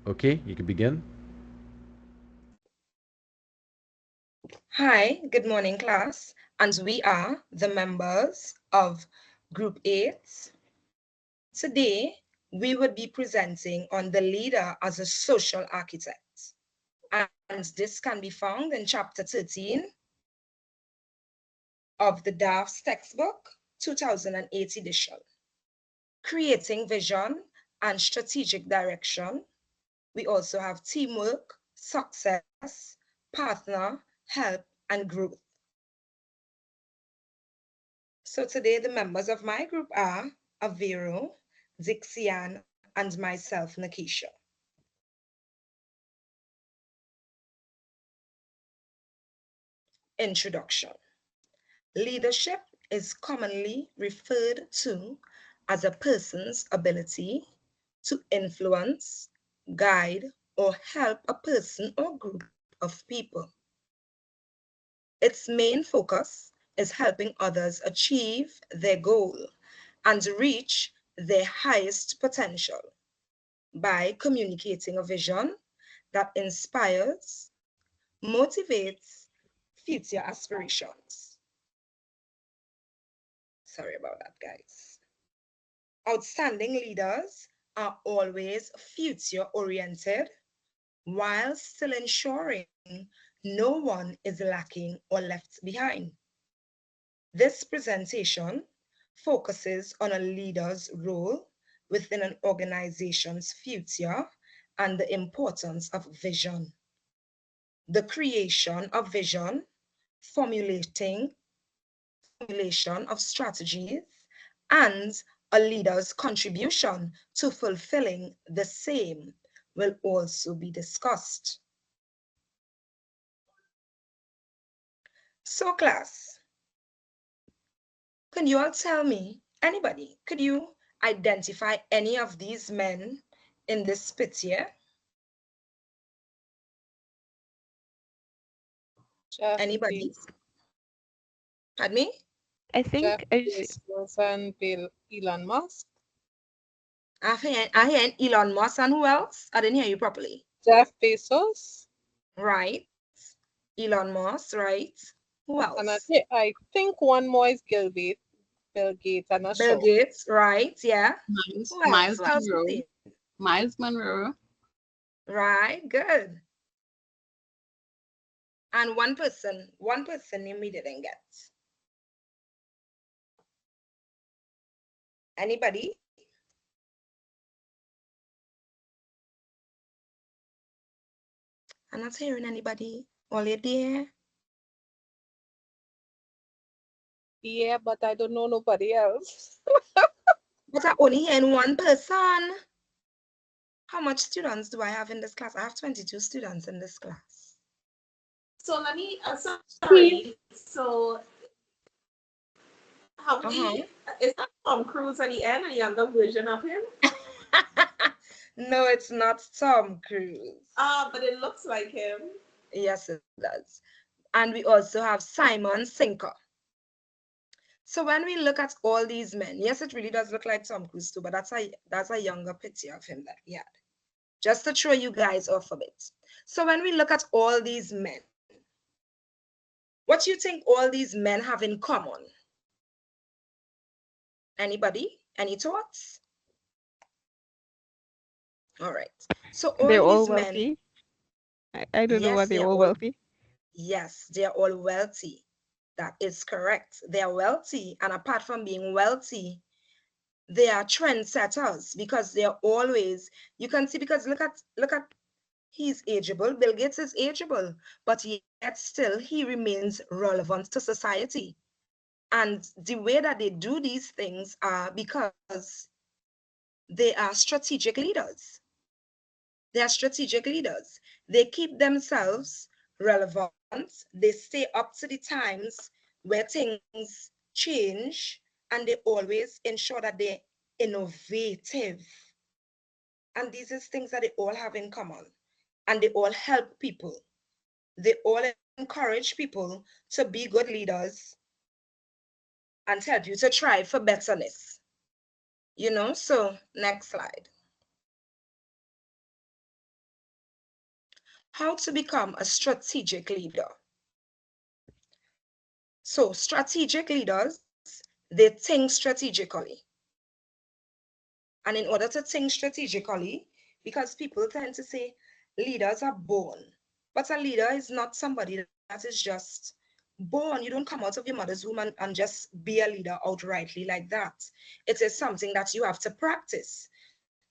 Okay, you can begin. Hi, good morning, class. And we are the members of Group 8. Today, we would be presenting on the leader as a social architect. And this can be found in chapter 13 of the DAFT textbook, 2008 edition. Creating vision and strategic direction. We also have teamwork, success, partner, help, and growth. So today the members of my group are Avero, Dixian, and myself, Nakisha. Introduction. Leadership is commonly referred to as a person's ability to influence, guide, or help a person or group of people. Its main focus is helping others achieve their goal and reach their highest potential by communicating a vision that inspires, motivates future aspirations. Sorry about that, guys. Outstanding leaders are always future oriented while still ensuring no one is lacking or left behind. This presentation focuses on a leader's role within an organization's future and the importance of vision. The creation of vision, formulation of strategies, and a leader's contribution to fulfilling the same will also be discussed. So class, can you all tell me, anybody, could you identify any of these men in this picture? Jeff Anybody? Bezos, Pardon me? I Jeff think I see. Bezos and Elon Musk. I hear Elon Musk and who else? I didn't hear you properly. Jeff Bezos, Right. Elon Musk, right? Who and else? I think one more is Bill Gates. I'm not Bill sure. Gates, right? Yeah. Miles, Who else? Miles Who else you Monroe. see? Miles Monroe. Right, good. And one person name we didn't get. Anybody? I'm not hearing anybody. All you there? Yeah, but I don't know nobody else. But I only hearing one person. How much students do I have in this class? I have 22 students in this class. So let me, sorry. So how many, is that Tom Cruise at the end, a younger version of him? No, it's not Tom Cruise. But it looks like him. Yes, it does. And we also have Simon Sinker. So when we look at all these men, yes, it really does look like Tom Cruise too, but that's a younger picture of him that he had. Just to throw you guys off a bit. So when we look at all these men, what do you think all these men have in common? Anybody? Any thoughts? All right. So all They're all these men, wealthy. I don't know yes, why they they're are all all wealthy. yes, they are all wealthy. That is correct. They are wealthy, and apart from being wealthy, they are trendsetters because they are always, you can see, because look at he's ageable. Bill Gates is ageable, but yet still he remains relevant to society. And the way that they do these things are because they are strategic leaders. They are strategic leaders. They keep themselves relevant. They stay up to the times where things change, and they always ensure that they're innovative. And these are things that they all have in common. And they all help people. They all encourage people to be good leaders and help you to try for betterness. So next slide. How to become a strategic leader. So strategic leaders, they think strategically. And in order to think strategically, because people tend to say leaders are born, but a leader is not somebody that is just born. You don't come out of your mother's womb and just be a leader outrightly like that. It is something that you have to practice.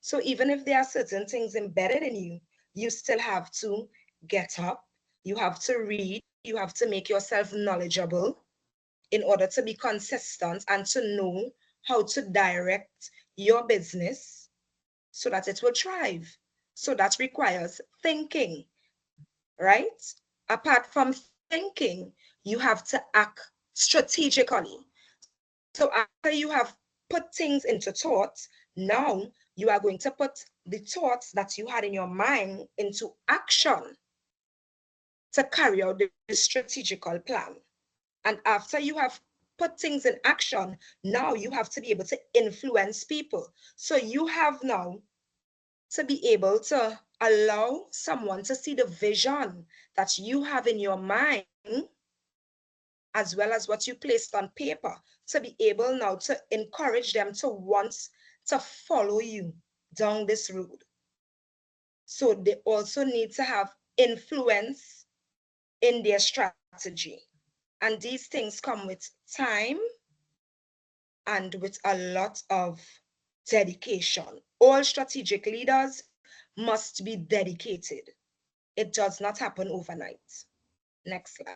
So even if there are certain things embedded in you, you still have to get up, you have to read, you have to make yourself knowledgeable in order to be consistent and to know how to direct your business so that it will thrive. So that requires thinking, right? Apart from thinking, you have to act strategically. So after you have put things into thought, now you are going to put the thoughts that you had in your mind into action to carry out the strategical plan. And after you have put things in action, now you have to be able to influence people. So you have now to be able to allow someone to see the vision that you have in your mind, as well as what you placed on paper, to be able now to encourage them to want to follow you down this road. So they also need to have influence in their strategy. And these things come with time and with a lot of dedication. All strategic leaders must be dedicated. It does not happen overnight. Next slide.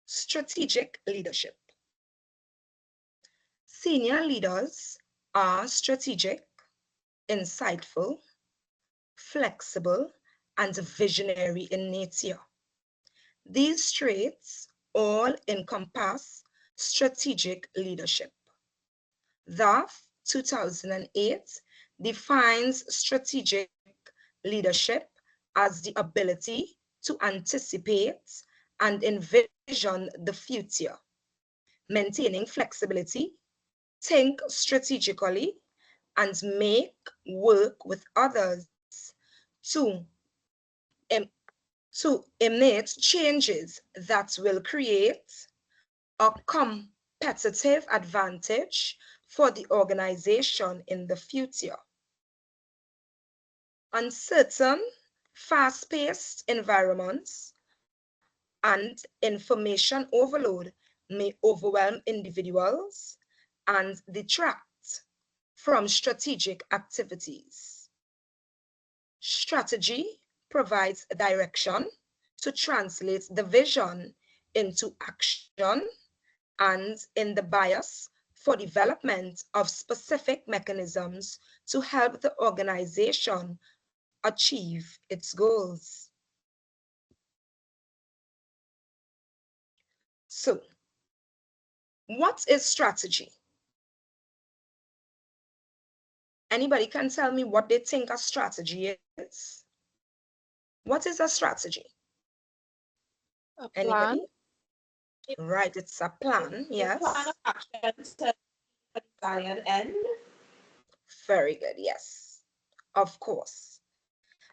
Strategic leadership. Senior leaders are strategic, insightful, flexible, and visionary in nature. These traits all encompass strategic leadership. DAFT 2008 defines strategic leadership as the ability to anticipate and envision the future, maintaining flexibility, think strategically, and make work with others to, to emit changes that will create a competitive advantage for the organization in the future. Uncertain, fast-paced environments and information overload may overwhelm individuals and detract from strategic activities. Strategy provides direction to translate the vision into action and in the bias for development of specific mechanisms to help the organization achieve its goals. So, what is strategy? Anybody can tell me what they think a strategy is? What is a strategy? A plan. Anybody? Right, it's a plan, yes. Plan of action to a desired end. Very good, yes, of course.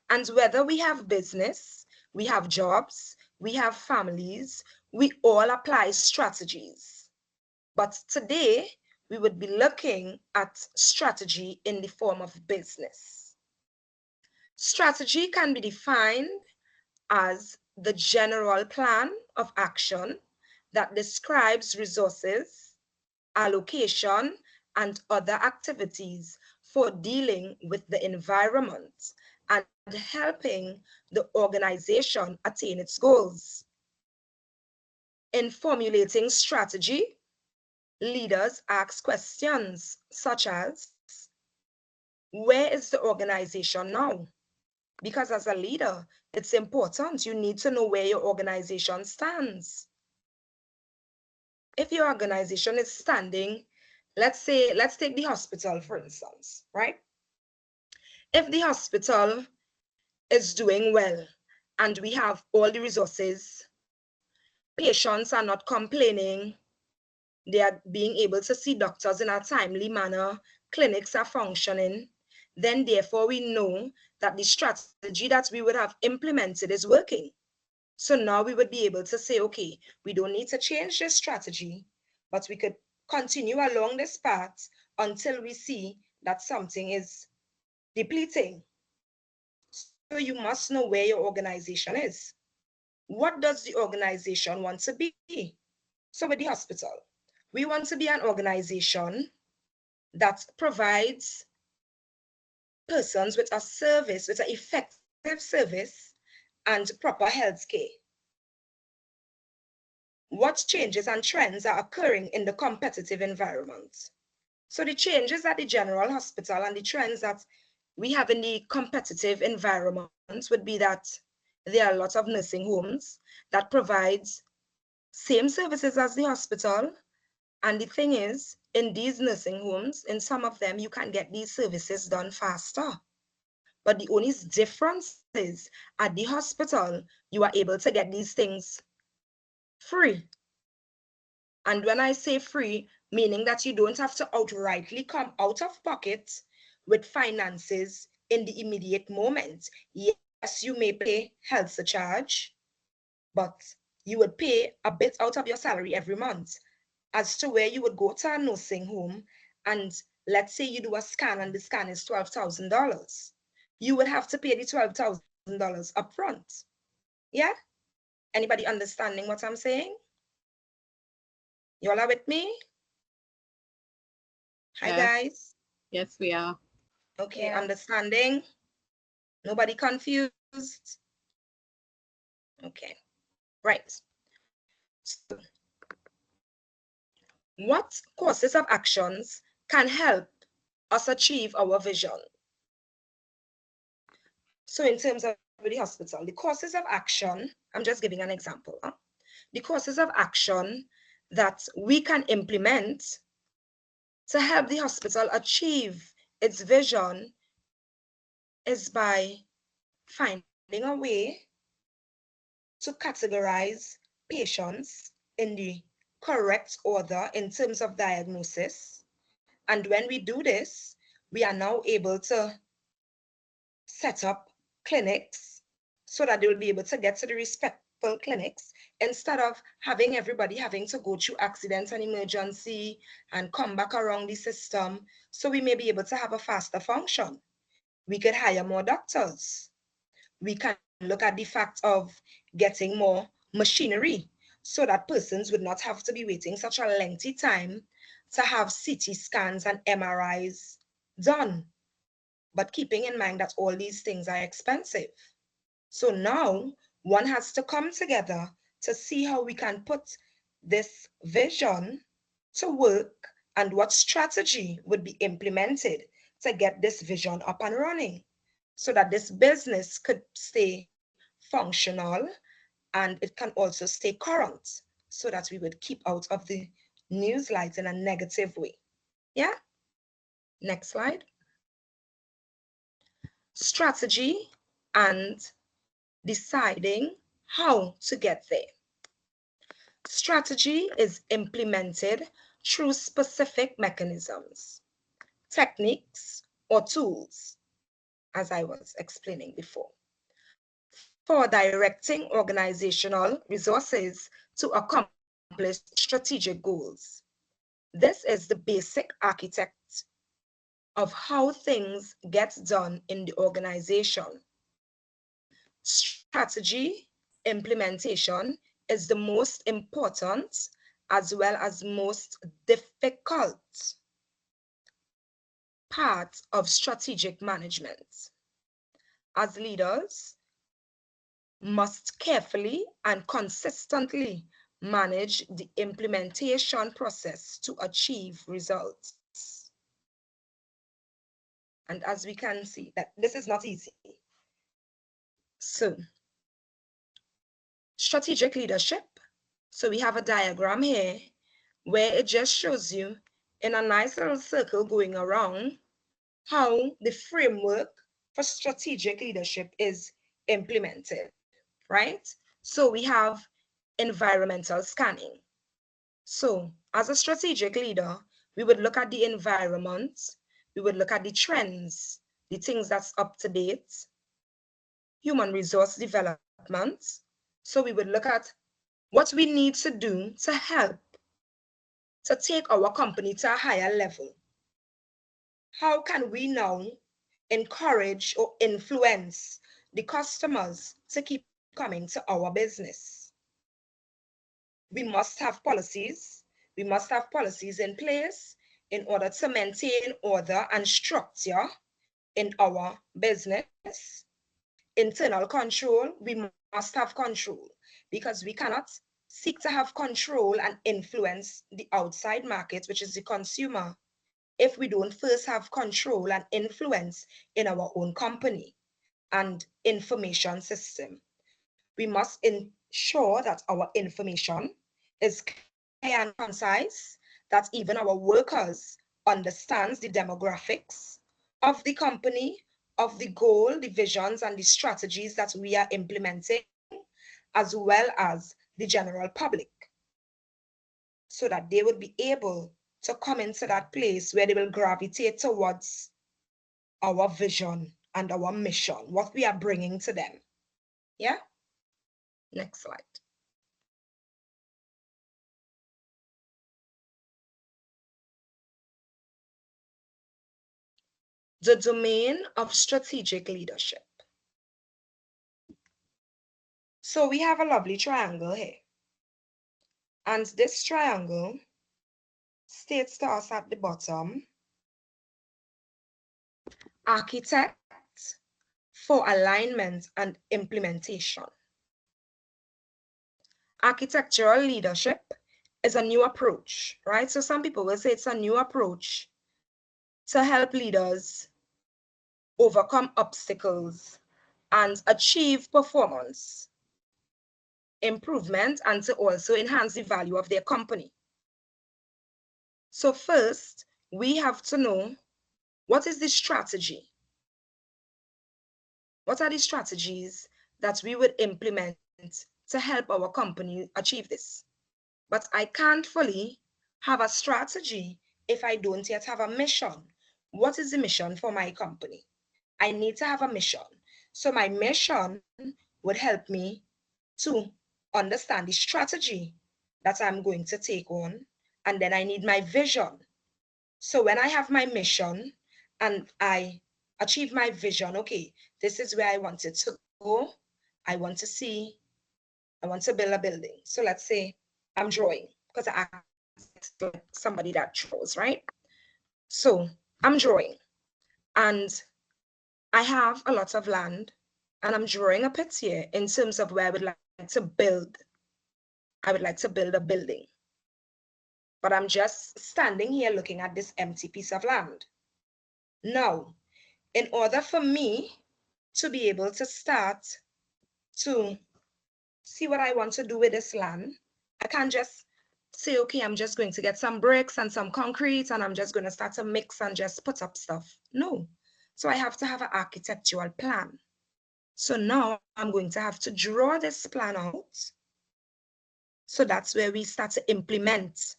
And whether we have business, we have jobs, we have families, we all apply strategies. But today, we would be looking at strategy in the form of business. Strategy can be defined as the general plan of action that describes resources, allocation, and other activities for dealing with the environment and helping the organization attain its goals. In formulating strategy, leaders ask questions such as, where is the organization now? Because as a leader, it's important. You need to know where your organization stands. If your organization is standing, let's take the hospital, for instance, right? If the hospital is doing well and we have all the resources, patients are not complaining, they are being able to see doctors in a timely manner, clinics are functioning, then therefore we know that the strategy that we would have implemented is working. So now we would be able to say, okay, we don't need to change this strategy, but we could continue along this path until we see that something is depleting. So you must know where your organization is. What does the organization want to be? So with the hospital, we want to be an organization that provides persons with a service, with an effective service and proper health care. What changes and trends are occurring in the competitive environment? So the changes at the general hospital and the trends that we have in the competitive environment would be that there are a lot of nursing homes that provides same services as the hospital. And the thing is, in these nursing homes, in some of them, you can get these services done faster. But the only difference is at the hospital, you are able to get these things free. And when I say free, meaning that you don't have to outrightly come out of pocket with finances in the immediate moment. Yes, you may pay health surcharge, but you would pay a bit out of your salary every month, as to where you would go to a nursing home and let's say you do a scan and the scan is $12,000. You would have to pay the $12,000 upfront. Yeah? Anybody understanding what I'm saying? You all are with me? Hi, Yes. guys. Yes, we are. Okay, Yeah. understanding? Nobody confused? Okay, right. So, what courses of actions can help us achieve our vision? So in terms of the hospital, the courses of action, I'm just giving an example. The courses of action that we can implement to help the hospital achieve its vision is by finding a way to categorize patients in the correct order in terms of diagnosis. And when we do this, we are now able to set up clinics so that they will be able to get to the respectful clinics instead of having everybody having to go through accident and emergency and come back around the system. So we may be able to have a faster function. We could hire more doctors. We can look at the fact of getting more machinery so that persons would not have to be waiting such a lengthy time to have CT scans and MRIs done. But keeping in mind that all these things are expensive. So now one has to come together to see how we can put this vision to work and what strategy would be implemented to get this vision up and running so that this business could stay functional and it can also stay current so that we would keep out of the news light in a negative way. Yeah? Next slide. Strategy and deciding how to get there. Strategy is implemented through specific mechanisms, techniques, or tools, as I was explaining before, for directing organizational resources to accomplish strategic goals. This is the basic architect of how things get done in the organization. Strategy implementation is the most important as well as most difficult part of strategic management. As leaders, must carefully and consistently manage the implementation process to achieve results. And as we can see, that this is not easy. So, strategic leadership. So we have a diagram here where it just shows you in a nice little circle going around how the framework for strategic leadership is implemented, right? So we have environmental scanning. So as a strategic leader, we would look at the environment We would look at the trends, the things that's up to date, human resource development. So we would look at what we need to do to help to take our company to a higher level. How can we now encourage or influence the customers to keep coming to our business? We must have policies. We must have policies in place in order to maintain order and structure in our business. Internal control, we must have control, because we cannot seek to have control and influence the outside market, which is the consumer, if we don't first have control and influence in our own company and information system. We must ensure that our information is clear and concise, that even our workers understands the demographics of the company, of the goal, the visions, and the strategies that we are implementing, as well as the general public, so that they would be able to come into that place where they will gravitate towards our vision and our mission, what we are bringing to them. Yeah? Next slide. The domain of strategic leadership. So we have a lovely triangle here. And this triangle states to us at the bottom, architect for alignment and implementation. Architectural leadership is a new approach, right? So some people will say it's a new approach to help leaders overcome obstacles and achieve performance improvement, and to also enhance the value of their company. So first, we have to know, what is the strategy? What are the strategies that we would implement to help our company achieve this? But I can't fully have a strategy if I don't yet have a mission. What is the mission for my company? I need to have a mission. So my mission would help me to understand the strategy that I'm going to take on, and then I need my vision. So when I have my mission and I achieve my vision, okay, this is where I want it to go. I want to build a building. So let's say I'm drawing, because I like somebody that draws, right? So I'm drawing and I have a lot of land, and I'm drawing a picture here in terms of where I would like to build. I would like to build a building, but I'm just standing here looking at this empty piece of land. Now, in order for me to be able to start to see what I want to do with this land, I can't just say, okay, I'm just going to get some bricks and some concrete and I'm just going to start to mix and just put up stuff. No. So I have to have an architectural plan. So now I'm going to have to draw this plan out. So that's where we start to implement.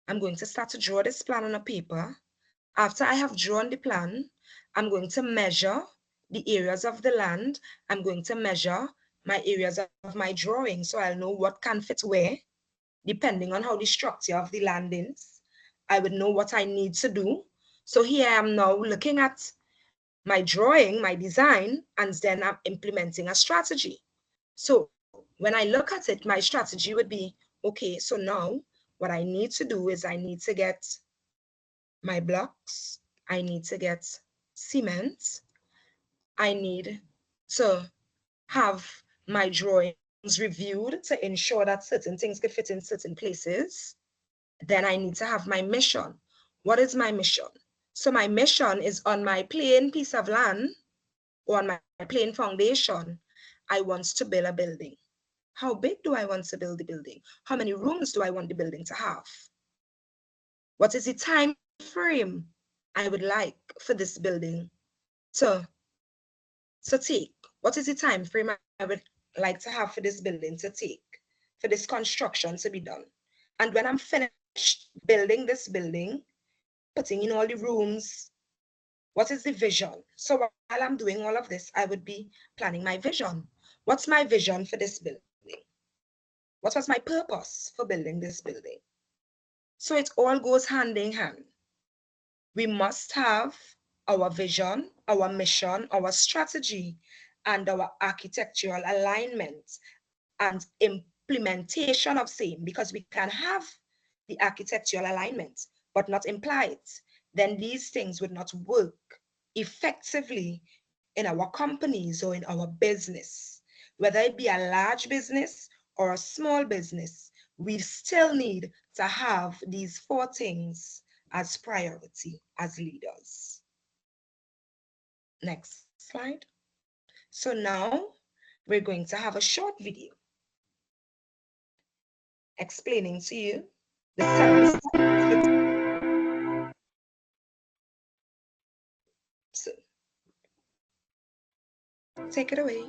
I'm going to start to draw this plan on a paper. After I have drawn the plan, I'm going to measure the areas of the land. I'm going to measure my areas of my drawing, so I'll know what can fit where, depending on how the structure of the land is. I would know what I need to do. So here I am now looking at my drawing, my design, and then I'm implementing a strategy. So when I look at it, my strategy would be, okay, so now what I need to do is I need to get my blocks, I need to get cement, I need to have my drawings reviewed to ensure that certain things can fit in certain places. Then I need to have my mission. What is my mission? So my mission is, on my plain piece of land or on my plain foundation, I want to build a building. How big do I want to build the building? How many rooms do I want the building to have? What is the time frame I would like for this building to take? What is the time frame I would like to have for this building to take, for this construction to be done? And when I'm finished building this building, putting in all the rooms. What is the vision? So while I'm doing all of this, I would be planning my vision. What's my vision for this building? What was my purpose for building this building? So it all goes hand in hand. We must have our vision, our mission, our strategy, and our architectural alignment and implementation of same, because we can have the architectural alignment but not imply it. Then these things would not work effectively in our companies or in our business. Whether it be a large business or a small business, we still need to have these 4 things as priority as leaders. Next slide. So now we're going to have a short video explaining to you the 7 steps. So, take it away.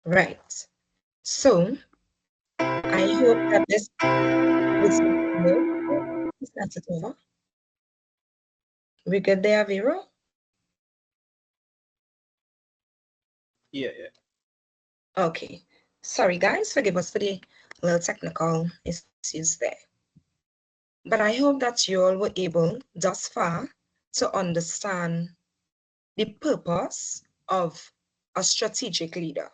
Right. So I hope that this video is it over. We good there, Vero? Yeah. Okay. Sorry, guys. Forgive us for the little technical issues there. But I hope that you all were able thus far to understand the purpose of a strategic leader.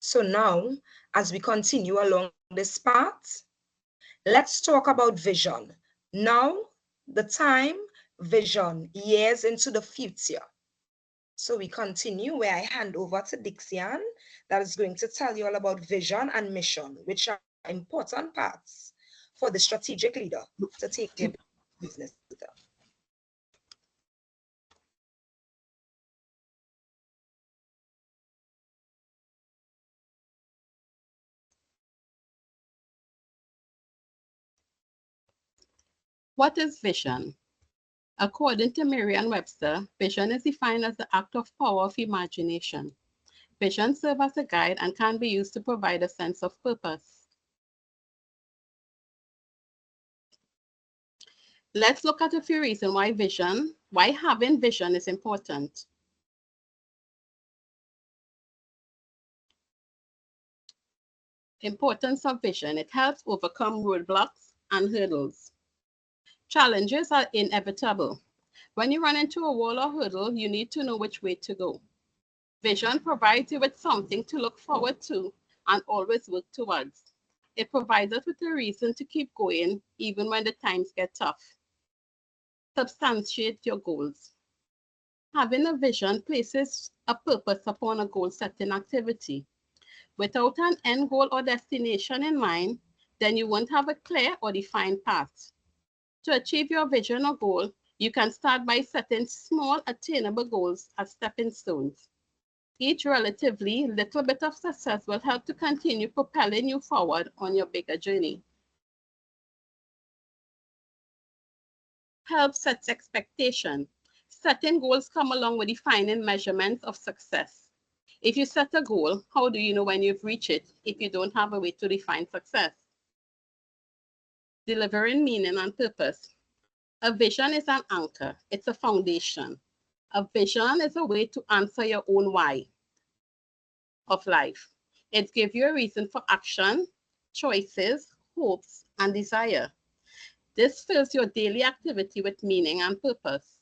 So now, as we continue along this path, let's talk about vision. Now, the time, vision, years into the future. So we continue where I hand over to Dixian, that is going to tell you all about vision and mission, which are important parts for the strategic leader to take their business further. What is vision? According to Merriam-Webster, vision is defined as the act of power of imagination. Vision serves as a guide and can be used to provide a sense of purpose. Let's look at a few reasons why having vision is important. Importance of vision. It helps overcome roadblocks and hurdles. Challenges are inevitable. When you run into a wall or hurdle, you need to know which way to go. Vision provides you with something to look forward to and always work towards. It provides us with a reason to keep going even when the times get tough. Substantiate your goals. Having a vision places a purpose upon a goal-setting activity. Without an end goal or destination in mind, then you won't have a clear or defined path. To achieve your vision or goal, you can start by setting small, attainable goals as stepping stones. Each relatively little bit of success will help to continue propelling you forward on your bigger journey. Help set expectation. Setting goals come along with defining measurements of success. If you set a goal, how do you know when you've reached it if you don't have a way to define success? Delivering meaning and purpose. A vision is an anchor. It's a foundation. A vision is a way to answer your own why of life. It gives you a reason for action, choices, hopes, and desire. This fills your daily activity with meaning and purpose.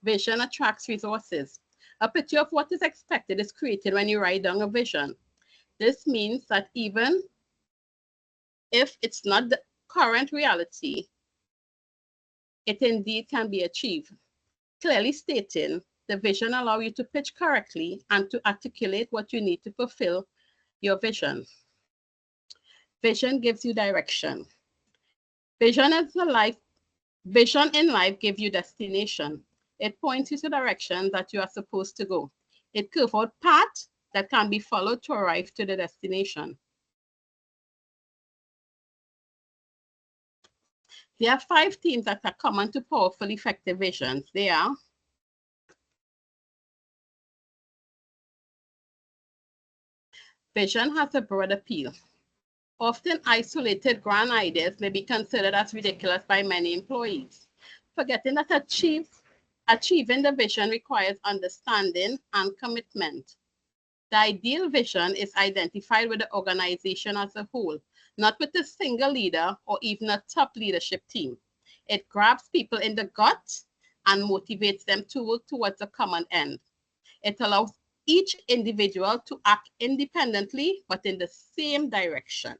Vision attracts resources. A picture of what is expected is created when you write down a vision. This means that even if it's not the current reality, it indeed can be achieved. Clearly stating, the vision allows you to pitch correctly and to articulate what you need to fulfill your vision. Vision gives you direction. Vision in life gives you destination. It points you to direction that you are supposed to go. It curves out paths that can be followed to arrive to the destination. There are 5 themes that are common to powerful, effective visions. They are: vision has a broad appeal. Often isolated grand ideas may be considered as ridiculous by many employees, forgetting that achieving the vision requires understanding and commitment. The ideal vision is identified with the organization as a whole, not with a single leader or even a top leadership team. It grabs people in the gut and motivates them to work towards a common end. It allows each individual to act independently, but in the same direction.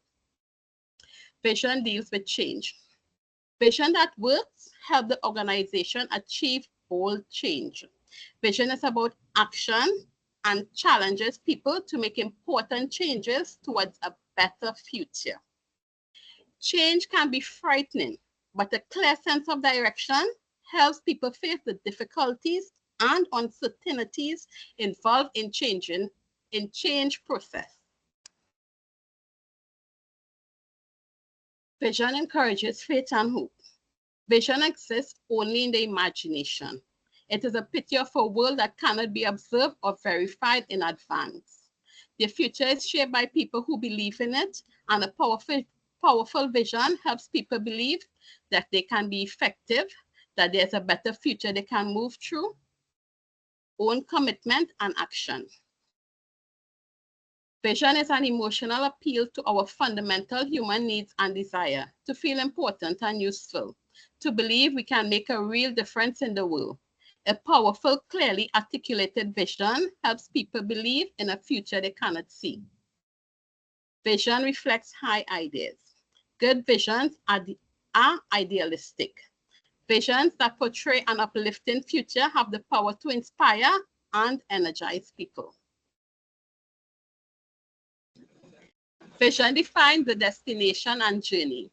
Vision deals with change. Vision that works helps the organization achieve bold change. Vision is about action and challenges people to make important changes towards a better future. Change can be frightening, but a clear sense of direction helps people face the difficulties and uncertainties involved in change process. Vision encourages faith and hope. Vision exists only in the imagination. It is a picture of a world that cannot be observed or verified in advance. The future is shaped by people who believe in it, and a powerful vision helps people believe that they can be effective, that there's a better future they can move through. Own commitment and action. Vision is an emotional appeal to our fundamental human needs and desire to feel important and useful, to believe we can make a real difference in the world. A powerful, clearly articulated vision helps people believe in a future they cannot see. Vision reflects high ideas. Good visions are idealistic. Visions that portray an uplifting future have the power to inspire and energize people. Vision defines the destination and journey.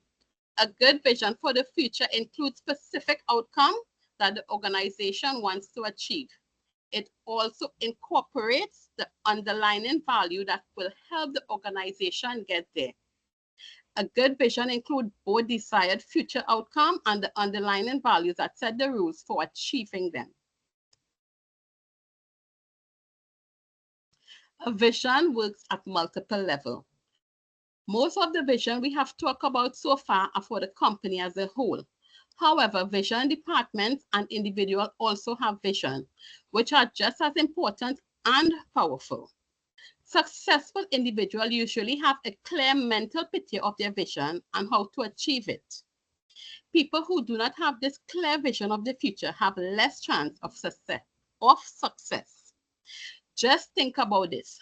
A good vision for the future includes specific outcomes that the organization wants to achieve. It also incorporates the underlying value that will help the organization get there. A good vision includes both desired future outcome and the underlying values that set the rules for achieving them. A vision works at multiple levels. Most of the vision we have talked about so far are for the company as a whole. However, vision departments and individuals also have vision, which are just as important and powerful. Successful individuals usually have a clear mental picture of their vision and how to achieve it. People who do not have this clear vision of the future have less chance of success. Just think about this.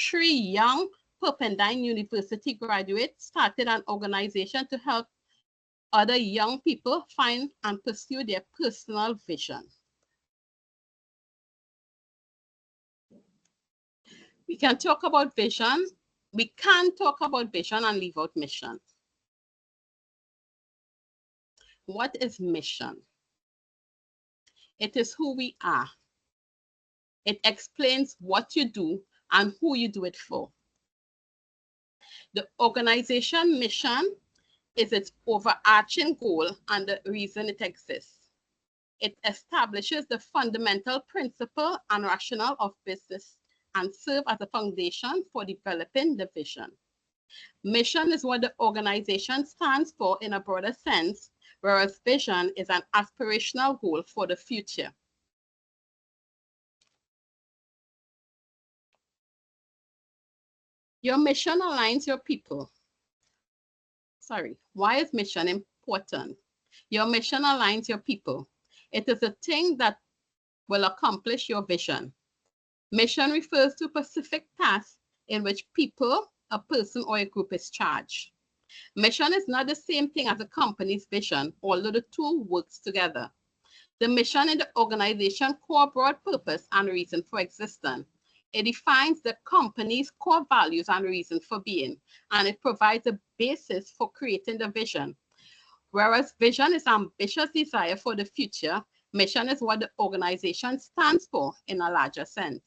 3 young Pepperdine University graduates started an organization to help other young people find and pursue their personal vision. We can talk about vision. We can talk about vision and leave out mission. What is mission? It is who we are. It explains what you do and who you do it for. The organization mission is its overarching goal and the reason it exists. It establishes the fundamental principle and rationale of business and serves as a foundation for developing the vision. Mission is what the organization stands for in a broader sense, whereas vision is an aspirational goal for the future. Your mission aligns your people. Sorry, why is mission important? Your mission aligns your people. It is a thing that will accomplish your vision. Mission refers to a specific task in which people, a person, or a group is charged. Mission is not the same thing as a company's vision, although the two works together. The mission in the organization's core broad purpose and reason for existence. It defines the company's core values and reason for being, and it provides a basis for creating the vision. Whereas vision is ambitious desire for the future, mission is what the organization stands for in a larger sense.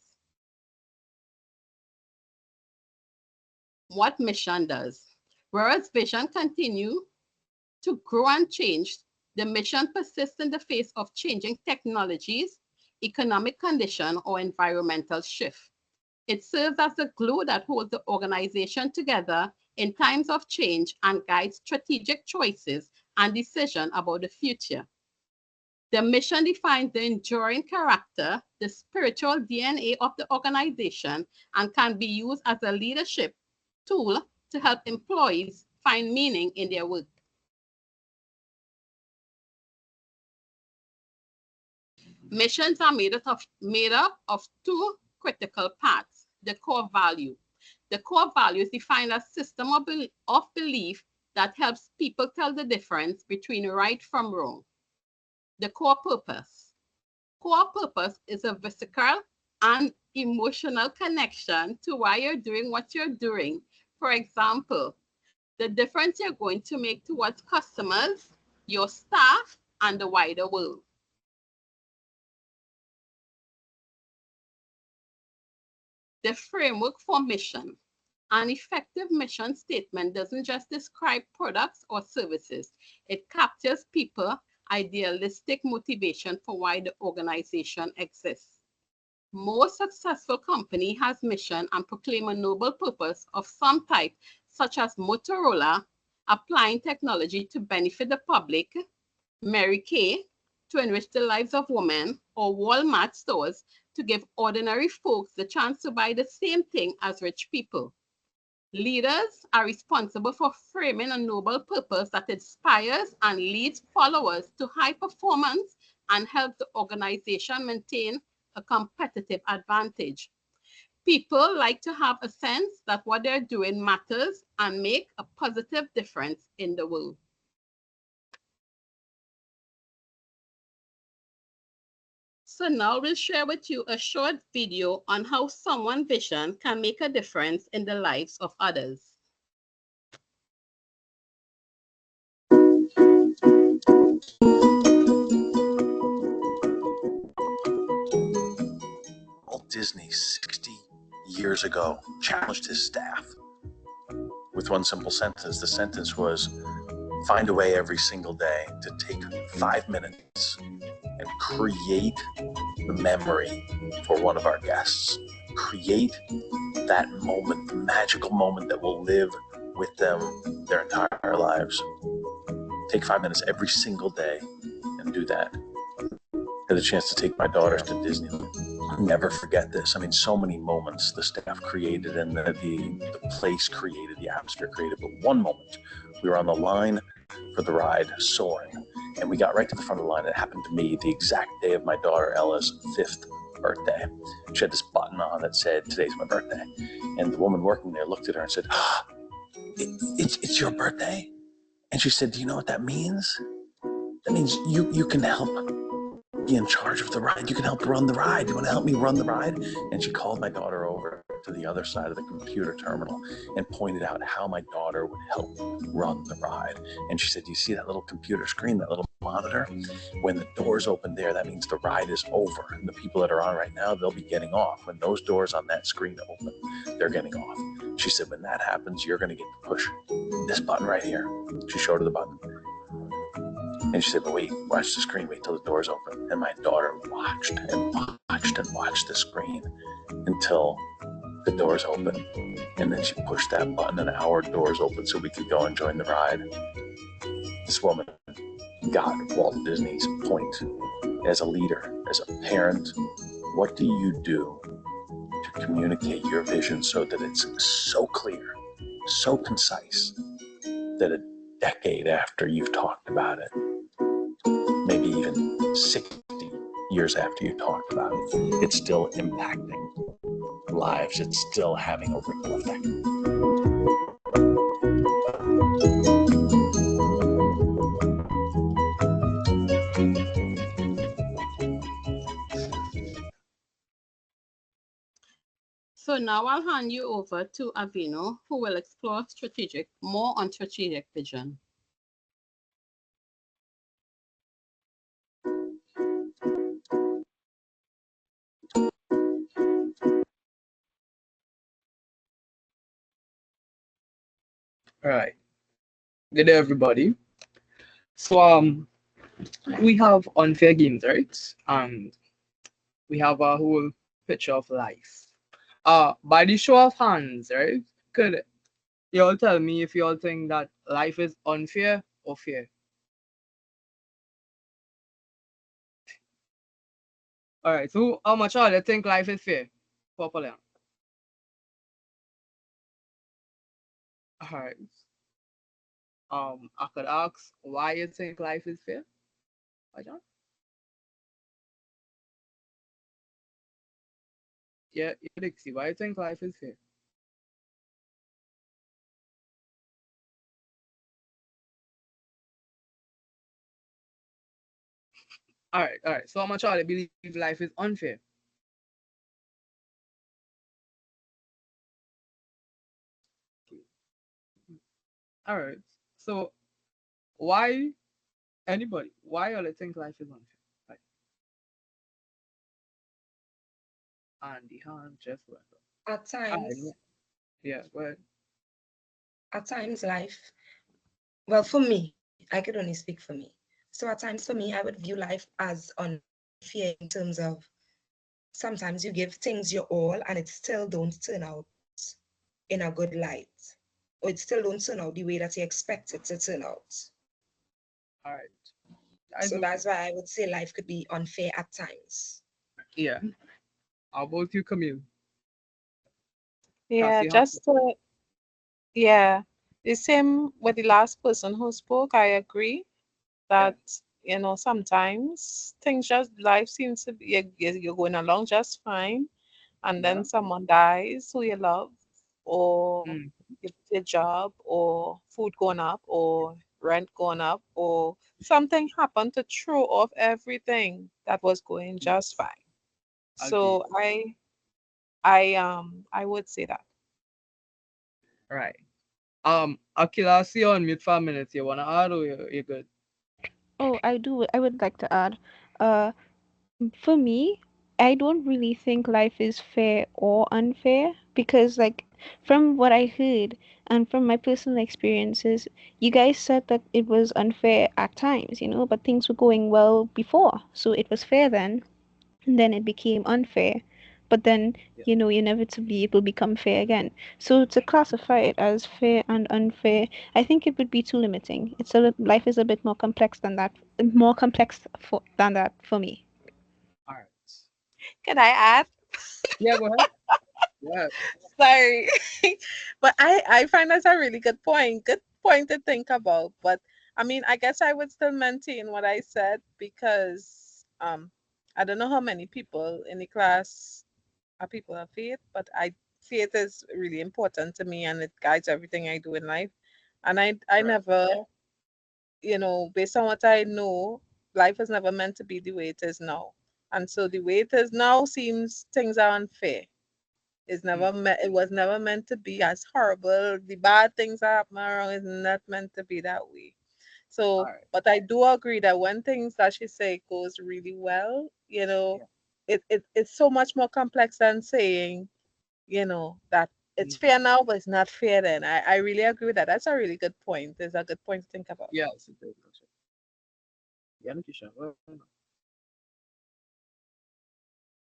What mission does. Whereas vision continues to grow and change, the mission persists in the face of changing technologies, economic condition, or environmental shift. It serves as the glue that holds the organization together in times of change and guides strategic choices and decisions about the future. The mission defines the enduring character, the spiritual DNA of the organization, and can be used as a leadership tool to help employees find meaning in their work. Missions are made up of two critical parts. The core value. The core value is defined as a system of belief that helps people tell the difference between right from wrong. The core purpose. Core purpose is a physical and emotional connection to why you're doing what you're doing. For example, the difference you're going to make towards customers, your staff, and the wider world. The framework for mission. An effective mission statement doesn't just describe products or services. It captures people's idealistic motivation for why the organization exists. Most successful company has mission and proclaim a noble purpose of some type, such as Motorola, applying technology to benefit the public, Mary Kay, to enrich the lives of women, or Walmart stores to give ordinary folks the chance to buy the same thing as rich people. Leaders are responsible for framing a noble purpose that inspires and leads followers to high performance and helps the organization maintain a competitive advantage. People like to have a sense that what they're doing matters and make a positive difference in the world. So now we'll share with you a short video on how someone's vision can make a difference in the lives of others. Walt Disney, 60 years ago, challenged his staff with one simple sentence. The sentence was, find a way every single day to take 5 minutes and create the memory for one of our guests. Create that moment, the magical moment that will live with them their entire lives. Take 5 minutes every single day and do that. I had a chance to take my daughters to Disneyland. I'll never forget this. I mean, so many moments the staff created and the place created, the atmosphere created. But one moment, we were on the line for the ride, Soaring, and we got right to the front of the line. It happened to me the exact day of my daughter Ella's 5th birthday. She had this button on that said, today's my birthday. And the woman working there looked at her and said, it's your birthday? And she said, do you know what that means? That means you can help be in charge of the ride. You can help run the ride. You want to help me run the ride? And she called my daughter over to the other side of the computer terminal and pointed out how my daughter would help run the ride. And she said, you see that little computer screen, that little monitor? When the doors open there, that means the ride is over. And the people that are on right now, they'll be getting off. When those doors on that screen open, they're getting off. She said, when that happens, you're going to get to push this button right here. She showed her the button. And she said, but wait, watch the screen, wait till the door's open. And my daughter watched and watched and watched the screen until the doors open. And then she pushed that button and our doors open so we could go and join the ride. This woman got Walt Disney's point. As a leader, as a parent, what do you do to communicate your vision so that it's so clear, so concise, that a decade after you've talked about it, maybe even 60 years after you talked about it, it's still impacting lives. It's still having a ripple effect. So now I'll hand you over to Avino, who will explore more on strategic vision. All right. Good day, everybody. So we have unfair games, right? And we have a whole picture of life. By the show of hands, right? Could you all tell me if you all think that life is unfair or fair? All right. So how much all you think life is fair? Popular. All right. I could ask why you think life is fair. Why, John? Yeah, Dixie, why you think life is fair? All right, all right. So how much all you believe life is unfair? All right. So why anybody? Why all you think life is unfair? Right. And the hand just went up. At All right. times, Yeah, go ahead. at times life, well, for me, I could only speak for me. So at times for me, I would view life as unfair in terms of sometimes you give things your all and it still don't turn out in a good light. Or it still don't turn out the way that you expect it to turn out. All right. So that's why I would say life could be unfair at times. Yeah. How about you, Camille? Yeah, Cassie, how- yeah, the same with the last person who spoke. I agree yeah. that, sometimes things just, life seems to be, you're going along just fine, and Yeah. then someone dies who you love, or Mm, you lose your job, or food going up, or rent going up, or something happened to throw off everything that was going just fine. agree. So I would say that. Right. Akila, I see you on mute for a minute. You wanna add or you're good? Oh, I do. I would like to add, uh, for me, I don't really think life is fair or unfair because, like, from what I heard and from my personal experiences, you guys said that it was unfair at times, but things were going well before, so it was fair then, and then it became unfair. But then, Yeah. inevitably it will become fair again. So to classify it as fair and unfair, I think it would be too limiting. Life is a bit more complex than that for me. All right. Can I add? Yeah, go ahead. Yeah. Sorry. But I find that's a really good point. Good point to think about. But I mean, I guess I would still maintain what I said because I don't know how many people in the class are people of faith, but faith is really important to me and it guides everything I do in life. And I Right. never based on what I know, life is never meant to be the way it is now. And so the way it is now seems things are unfair. It was never meant to be as horrible. The bad things that happen around is not meant to be that way. All So, right. but I do agree that when things that she say goes really well, Yeah. it's so much more complex than saying, that it's Mm. fair now, but it's not fair then. I really agree with that. That's a really good point. It's a good point to think about. Yes, it is. Yeah, Nikisha.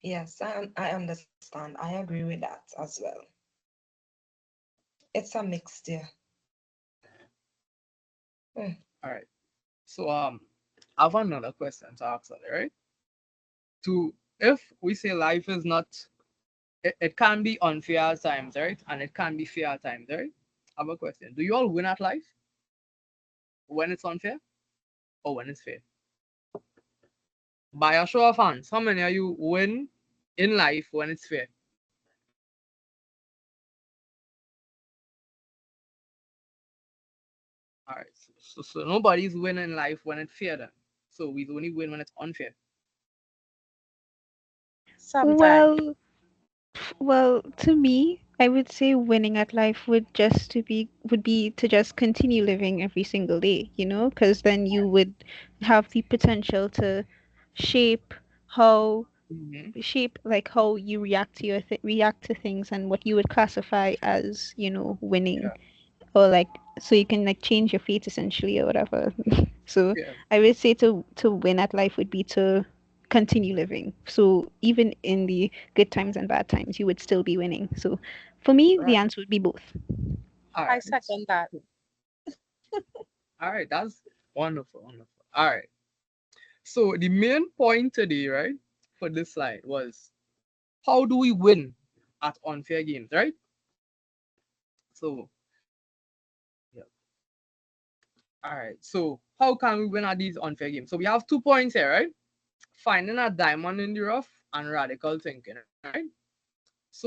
Yes, I understand. I agree with that as well. It's a mix there. Hmm. All right. So I have another question to ask her, right? To if we say life is not, it can be unfair at times, right? And it can be fair at times, right? I have a question. Do you all win at life when it's unfair or when it's fair? By a show of hands, how many of you win in life when it's fair? All right. So nobody's winning in life when it's fair then. So we only win when it's unfair. Sometimes. Well, to me, I would say winning at life would be to just continue living every single day, because then you would have the potential to shape how Mm-hmm. shape like how you react to things and what you would classify as, winning, Yeah. or like so you can like change your fate essentially or whatever. So Yeah. I would say to win at life would be to continue living. So even in the good times and bad times, you would still be winning. So for me, the Right. answer would be both. All I right. second that. All right. That's wonderful. Wonderful. All right. So the main point today, right, for this slide was how do we win at unfair games, right? So yeah. All right. So how can we win at these unfair games? So we have 2 points here, right? Finding a diamond in the rough and radical thinking, right? So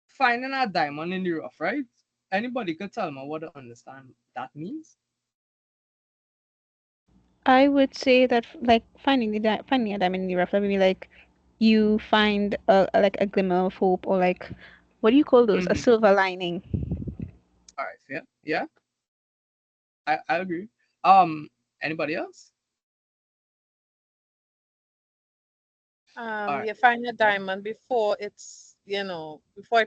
finding a diamond in the rough, right? Anybody could tell me what to understand that means? I would say that like finding a diamond in the rough, that would be like you find like a glimmer of hope, or like what do you call those? A Mm-hmm. silver lining. All right. Yeah. Yeah. I agree. Anybody else? All right. You find a Yeah. diamond before it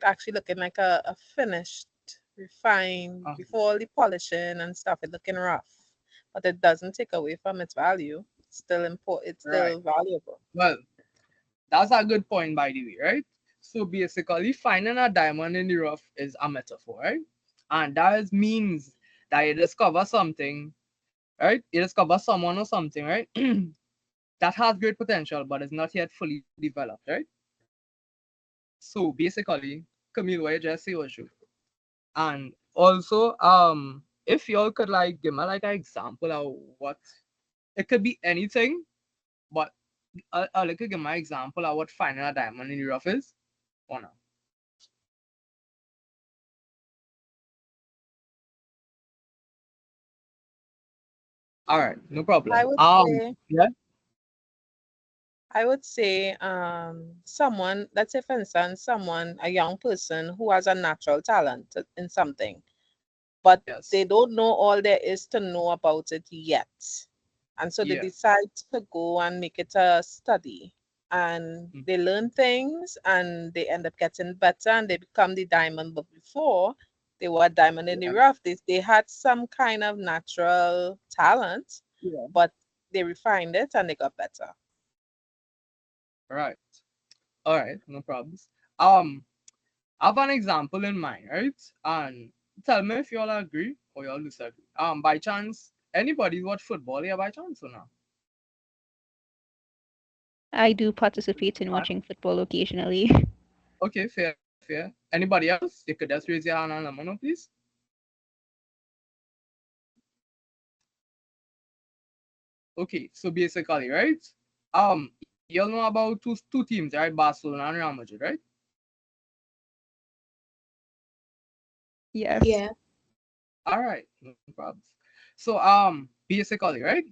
actually looking like a finished, refined, Uh, before all the polishing and stuff, it looking rough. But it doesn't take away from its value. It's still important, it's right. still valuable. Well, that's a good point, by the way, right? So basically, finding a diamond in the rough is a metaphor, right? And that means that you discover something, right? You discover someone or something, right? That has great potential, but is not yet fully developed, right? So basically, Camille, what you just say was true. And also, if y'all could like give me like an example of what it could be anything, but I'll like give my example of what finding a diamond in the rough is. Or no? All right, no I problem. would say Yeah, I would say someone, let's say for instance, a young person who has a natural talent in something, but they yes, don't know all there is to know about it yet. And so they yeah, decide to go and make it a study. And mm, they learn things and they end up getting better and they become the diamond. But before they were a diamond in the yeah, rough, they had some kind of natural talent, yeah. but they refined it and they got better. Right. All right, no problems. Um, I have an example in mind, right? And tell me if y'all agree or y'all disagree. By chance, anybody watch football here by chance or not? I do participate in Uh, watching football occasionally. Okay, fair, fair. Anybody else? You could just raise your hand and let me know, please. Okay, so basically, right? You'll know about two teams, right? Barcelona and Real Madrid, right? Yes. All right, no problems. So basically, right,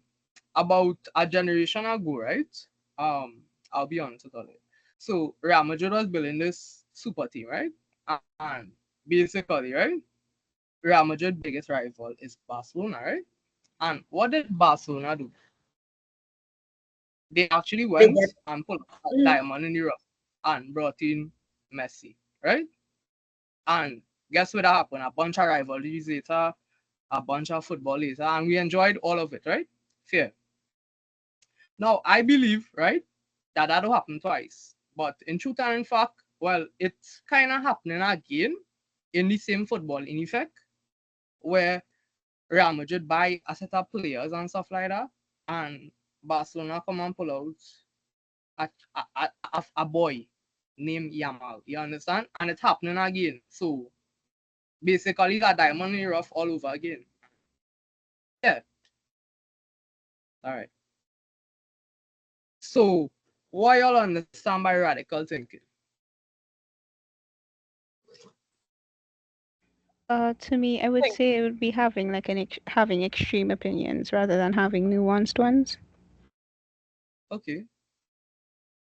about a generation ago, right? I'll be honest with you. So Real Madrid was building this super team, right? And basically, right, Real Madrid's biggest rival is Barcelona, right? And what did Barcelona do? They actually They went get and put a mhm. diamond in the rough and brought in Messi, right? And guess what happened? A bunch of rivalries later, a bunch of football later, and we enjoyed all of it, right? Fair. Now, I believe, right, that that'll happen twice. But in truth and in fact, well, it's kind of happening again in the same football, in effect, where Real Madrid buy a set of players and stuff like that, and Barcelona come and pull out a boy named Yamal. You understand? And it's happening again. So basically, got diamond in the rough all over again. Yeah. All right. So what y'all understand by radical thinking? To me, I would Think say it would be having like having extreme opinions rather than having nuanced ones. Okay.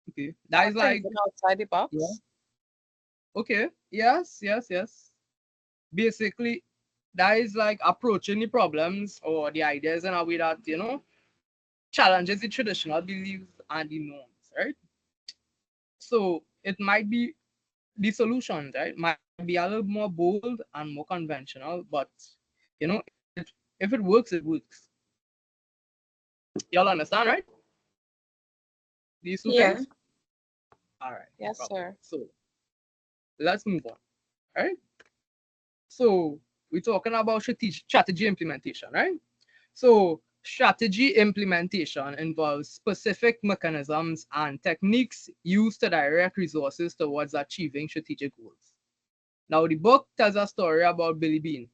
Okay. That or is like, thinking outside the yeah. box. Okay. Yes. Yes. Yes. Basically, that is like approaching the problems or the ideas in a way that, challenges the traditional beliefs and the norms, right? So it might be the solution, right? Might be a little more bold and more conventional, but if it works, it works. Y'all understand, right? These two Yeah. things? All right, no Yes, problem. sir. So let's move on, right? So we're talking about strategy implementation, right? So strategy implementation involves specific mechanisms and techniques used to direct resources towards achieving strategic goals. Now, the book tells a story about Billy Bean,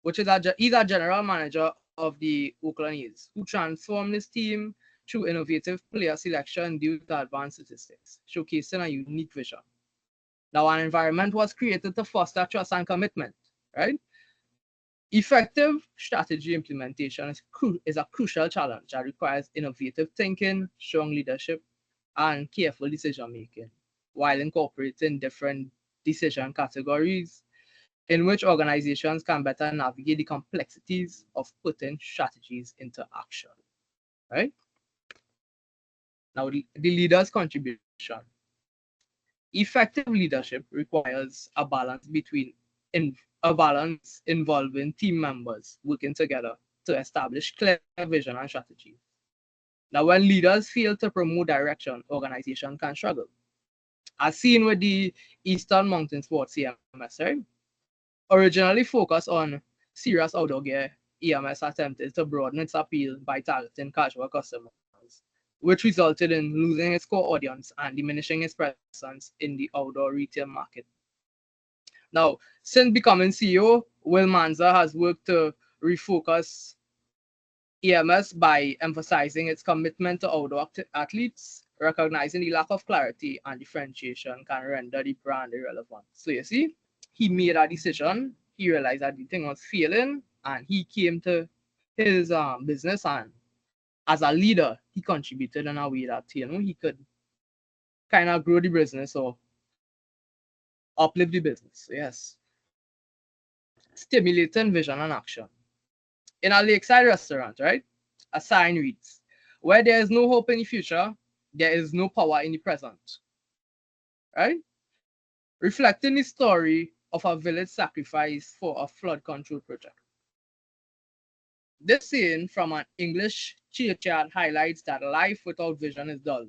which is he's a general manager of the Oakland A's, who transformed his team through innovative player selection due to advanced statistics, showcasing a unique vision. Now, an environment was created to foster trust and commitment, right? Effective strategy implementation is a crucial challenge that requires innovative thinking, strong leadership, and careful decision making, while incorporating different decision categories in which organizations can better navigate the complexities of putting strategies into action. Right? Now, the leader's contribution. Effective leadership requires a balance involving team members working together to establish clear vision and strategies. Now, when leaders fail to promote direction, organization can struggle. As seen with the Eastern Mountain Sports EMS, right? Originally focused on serious outdoor gear, EMS attempted to broaden its appeal by targeting casual customers, which resulted in losing its core audience and diminishing its presence in the outdoor retail market. Now, since becoming CEO, Will Manza has worked to refocus EMS by emphasizing its commitment to outdoor athletes, recognizing the lack of clarity and differentiation can render the brand irrelevant. So you see, he made a decision. He realized that the thing was failing, and he came to his business. And as a leader, he contributed in a way that he could kind of grow the business or uplift the business. So yes, stimulating vision and action. In a lakeside restaurant, right? A sign reads, "Where there is no hope in the future, there is no power in the present." Right? Reflecting the story of a village sacrifice for a flood control project. This saying from an English churchyard highlights that life without vision is dull.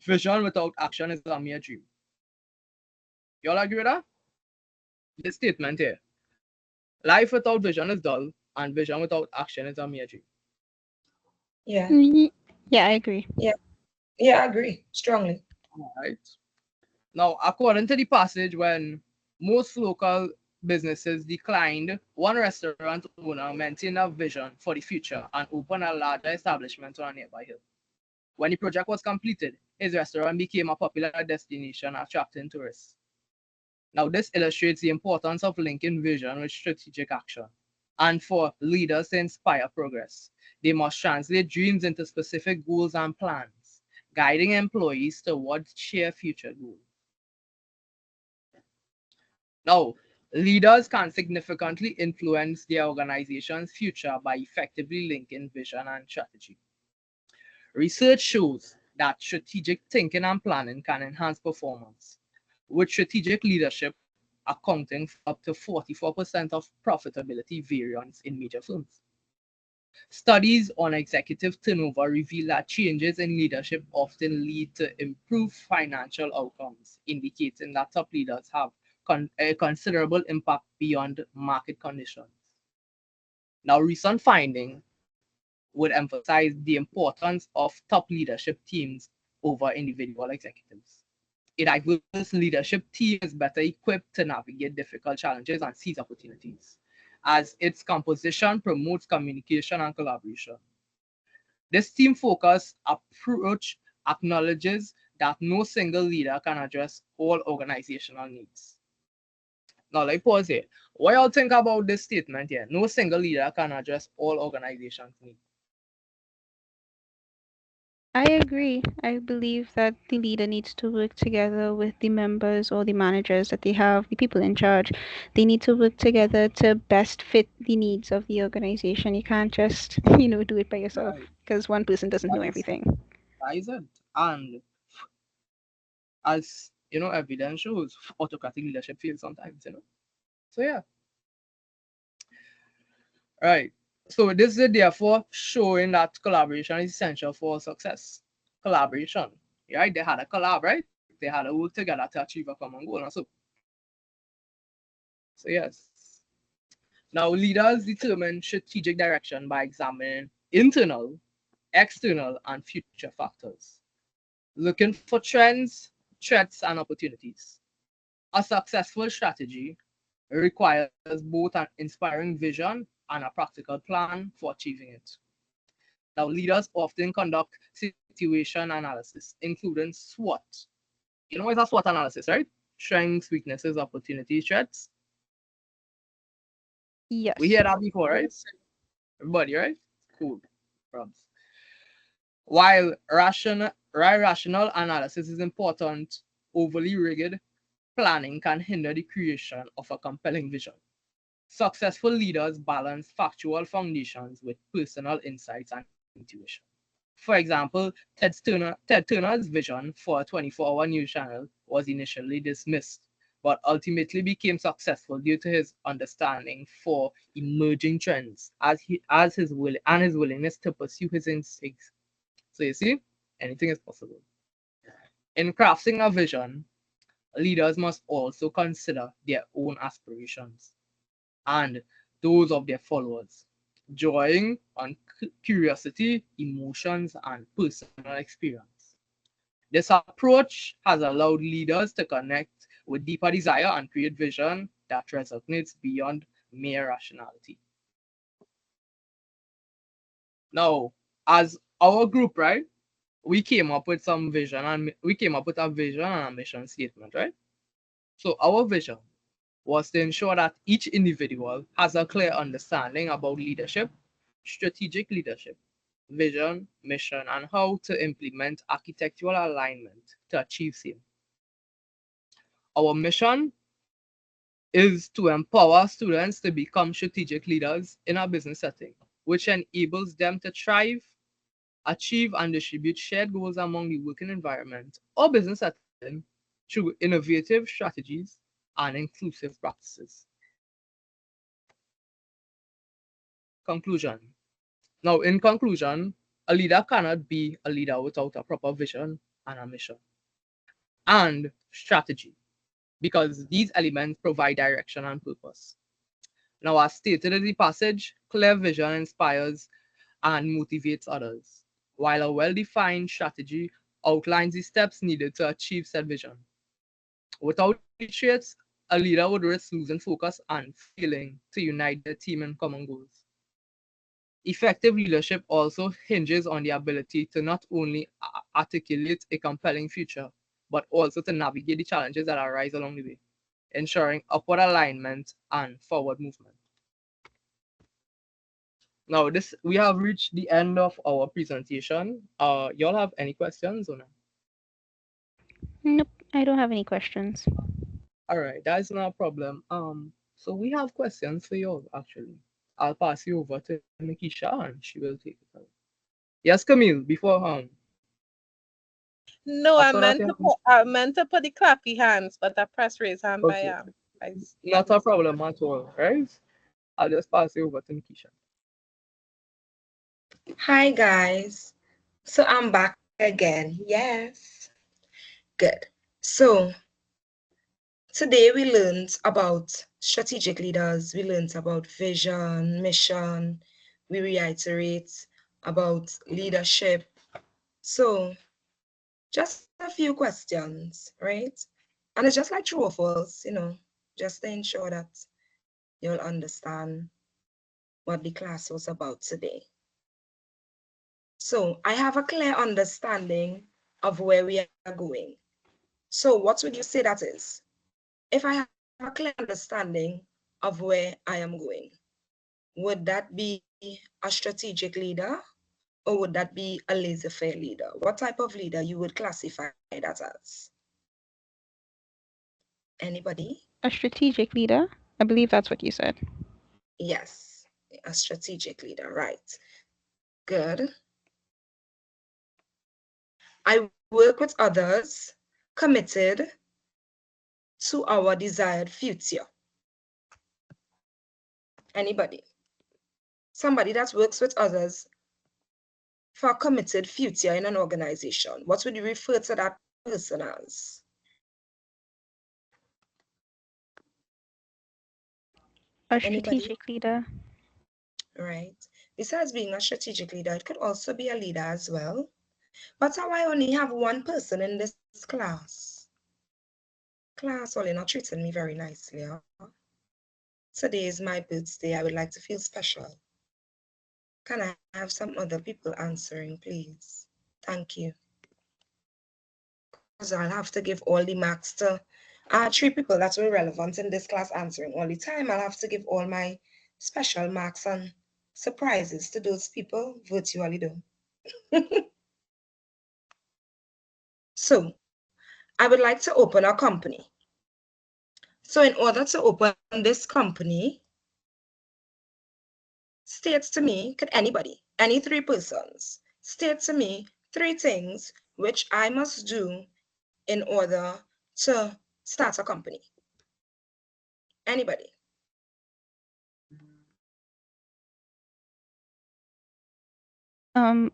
Vision without action is a mere dream. Y'all agree with that? This statement here. Life without vision is dull, and vision without action is a mere dream. Yeah. Yeah, I agree. Yeah. Yeah, I agree strongly. All right. Now, according to the passage, when most local businesses declined, one restaurant owner maintained a vision for the future and opened a larger establishment on a nearby hill. When the project was completed, his restaurant became a popular destination attracting tourists. Now, this illustrates the importance of linking vision with strategic action. And for leaders to inspire progress, they must translate dreams into specific goals and plans, guiding employees towards shared future goals. Now, leaders can significantly influence their organization's future by effectively linking vision and strategy. Research shows that strategic thinking and planning can enhance performance, with strategic leadership accounting for up to 44% of profitability variance in major firms. Studies on executive turnover reveal that changes in leadership often lead to improved financial outcomes, indicating that top leaders have a considerable impact beyond market conditions. Now, recent findings would emphasize the importance of top leadership teams over individual executives. A diverse leadership team is better equipped to navigate difficult challenges and seize opportunities, as its composition promotes communication and collaboration. This team focused approach acknowledges that no single leader can address all organizational needs. Now, let me pause here. What y'all think about this statement here? No single leader can address all organizations' needs. I agree. I believe that the leader needs to work together with the members or the managers that they have, the people in charge. They need to work together to best fit the needs of the organization. You can't just, do it by yourself Right. because one person doesn't know That is, everything. that is it. And as evidence shows, autocratic leadership fails sometimes. So yeah. Right. So this is therefore showing that collaboration is essential for success. Collaboration. Right? They had a collab, right? They had to work together to achieve a common goal. And so yes. Now leaders determine strategic direction by examining internal, external, and future factors, looking for trends, threats, and opportunities. A successful strategy requires both an inspiring vision and a practical plan for achieving it. Now, leaders often conduct situation analysis, including SWOT. You know, it's a SWOT analysis, right? Strengths, weaknesses, opportunities, threats. We Yes. hear that before, right? Yes. Everybody, right? Cool. Problems. While rational analysis is important, overly rigid planning can hinder the creation of a compelling vision. Successful leaders balance factual foundations with personal insights and intuition. For example, Ted Turner's vision for a 24-hour news channel was initially dismissed, but ultimately became successful due to his understanding for emerging trends as his will and his willingness to pursue his instincts. So you see, anything is possible. In crafting a vision, leaders must also consider their own aspirations and those of their followers, drawing on curiosity, emotions, and personal experience. This approach has allowed leaders to connect with deeper desire and create vision that resonates beyond mere rationality. Now, as our group, right, we came up with some vision and we came up with a vision and a mission statement, right? So our vision was to ensure that each individual has a clear understanding about leadership, strategic leadership, vision, mission, and how to implement architectural alignment to achieve same. Our mission is to empower students to become strategic leaders in a business setting, which enables them to thrive, achieve, and distribute shared goals among the working environment or business setting through innovative strategies and inclusive practices. Conclusion. Now, in conclusion, a leader cannot be a leader without a proper vision and a mission and strategy because these elements provide direction and purpose. Now, as stated in the passage, clear vision inspires and motivates others, while a well defined strategy outlines the steps needed to achieve said vision. Without these traits, a leader would risk losing focus and failing to unite their team in common goals. Effective leadership also hinges on the ability to not only articulate a compelling future, but also to navigate the challenges that arise along the way, ensuring upward alignment and forward movement. Now this we have reached the end of our presentation. Y'all have any questions or not? Nope, I don't have any questions. All right, that's not a problem. So we have questions for you actually. I'll pass you over to Nikisha and she will take it away. Yes, Camille. Before No, I saw that you have I meant to put the clappy hands, but I press raise hand by okay. by Not a mistake. problem at all, right? I'll just pass you over to Nikisha. Hi guys. So I'm back again. Yes. Good. So today we learned about strategic leaders. We learned about vision, mission. We reiterate about leadership. So just a few questions, right? And it's just like true or false, just to ensure that you'll understand what the class was about today. So I have a clear understanding of where we are going. So what would you say that is? If I have a clear understanding of where I am going, would that be a strategic leader or would that be a laissez-faire leader? What type of leader you would classify that as? Anybody? A strategic leader? I believe that's what you said. Yes, a strategic leader, right. Good. I work with others committed to our desired future. Anybody? Somebody that works with others for a committed future in an organization. What would you refer to that person as? A Anybody? strategic leader. Right. Besides being a strategic leader, it could also be a leader as well. But how I only have one person in this class? Class, well, you're not treating me very nicely, huh? Today is my birthday. I would like to feel special. Can I have some other people answering, please? Thank you. Because I'll have to give all the marks to 3 people that were relevant in this class answering all the time. I'll have to give all my special marks and surprises to those people virtually though. So I would like to open a company. So in order to open this company, state to me, could anybody, any 3 persons, state to me 3 things which I must do in order to start a company. Anybody?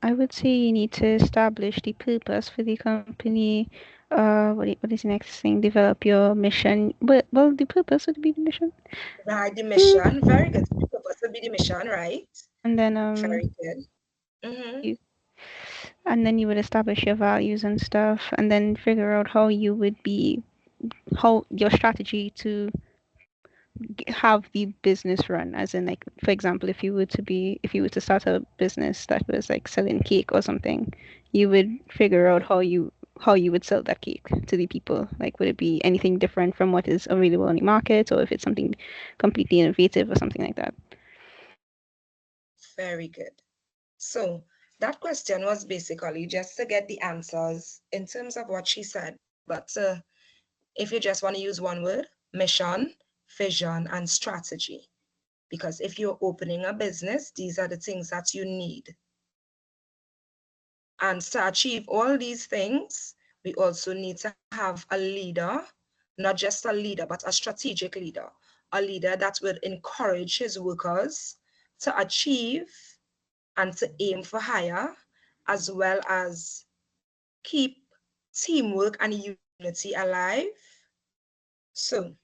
I would say you need to establish the purpose for the company. What is the next thing? Develop your mission. But well, the purpose would be the mission. Right, the mission. Very good. The purpose will be the mission, right? And then Very good. Mm-hmm. you and then you would establish your values and stuff, and then figure out how you would be how your strategy to have the business run, as in, like, for example, if you were to start a business that was like selling cake or something, you would figure out how you would sell that cake to the people. Like, would it be anything different from what is available on the market, or if it's something completely innovative or something like that? Very good. So that question was basically just to get the answers in terms of what she said. But if you just want to use one word, mission, vision, and strategy. Because if you're opening a business, these are the things that you need. And to achieve all these things, we also need to have a leader, not just a leader, but a strategic leader, a leader that will encourage his workers to achieve and to aim for higher, as well as keep teamwork and unity alive. So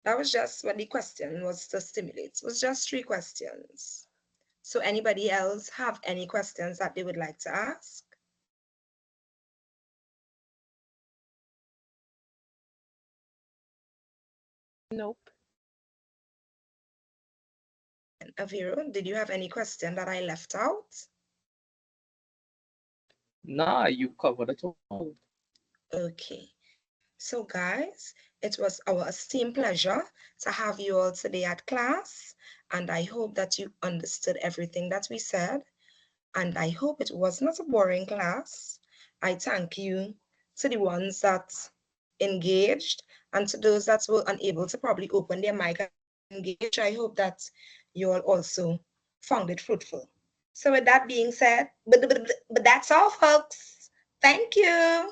that was just what the question was to stimulate. It was just 3 questions. So anybody else have any questions that they would like to ask? Nope. And Aviro, did you have any question that I left out? Nah, you covered it all. Okay. So guys, it was our esteemed pleasure to have you all today at class. And I hope that you understood everything that we said. And I hope it was not a boring class. I thank you to the ones that engaged, and to those that were unable to probably open their mic and engage. I hope that you all also found it fruitful. So with that being said, but that's all, folks. Thank you.